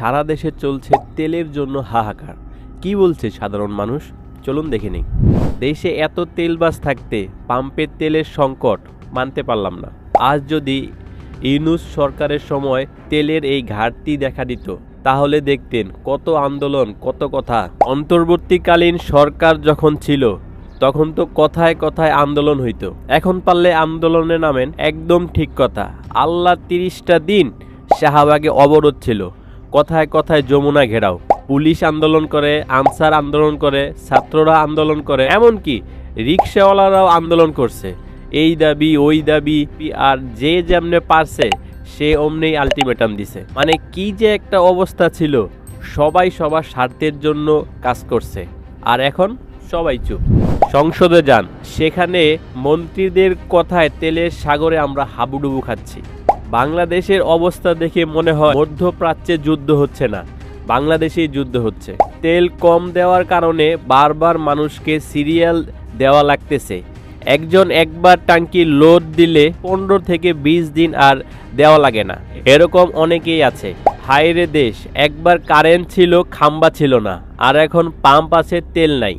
সারা দেশে চলছে তেলের জন্য হাহাকার। কি বলছে সাধারণ মানুষ, চলুন দেখে নিই। দেশে এত তেলবাজ থাকতে পাম্পের তেলের সংকট মানতে পারলাম না। আজ যদি ইউনূস সরকারের সময় তেলের এই ঘাটতি দেখা দিত, তাহলে দেখতেন কত আন্দোলন, কত কথা। অন্তর্বর্তীকালীন সরকার যখন ছিল তখন তো কথায় কথায় আন্দোলন হইতো, এখন পারলে আন্দোলনে নামেন, একদম ঠিক কথা। আল্লাহ 30টা দিন শাহবাগে অবরোধ ছিল, কথায় কথায় যমুনা ঘেরাও। পুলিশ আন্দোলন করে, আনসার আন্দোলন করে, ছাত্ররা আন্দোলন করে, এমনকি রিক্সাওয়ালারাও আন্দোলন করছে। এই দাবি ওই দাবি, আর যে যেমনে পারছে সে অমনেই আলটিমেটাম দিছে। মানে কি যে একটা অবস্থা ছিল, সবাই সবার স্বার্থের জন্য কাজ করছে, আর এখন সবাই চুপ। সংসদে যান, সেখানে মন্ত্রীদের কথায় তেলের সাগরে আমরা হাবুডুবু খাচ্ছি। বাংলাদেশের অবস্থা দেখে মনে হয় মধ্যপ্রাচ্যে যুদ্ধ হচ্ছে না, বাংলাদেশেই যুদ্ধ হচ্ছে। তেল কম দেওয়ার কারণে বারবার মানুষকে সিরিয়াল দেওয়া লাগতেছে। একজন একবার ট্যাঙ্কি লোড দিলে 15 থেকে 20 দিন আর দেওয়া লাগে না, এরকম অনেকেই আছে। হায়রে দেশ, একবার কারেন্ট ছিল, খাম্বা ছিল না, আর এখন পাম্প আছে, তেল নাই।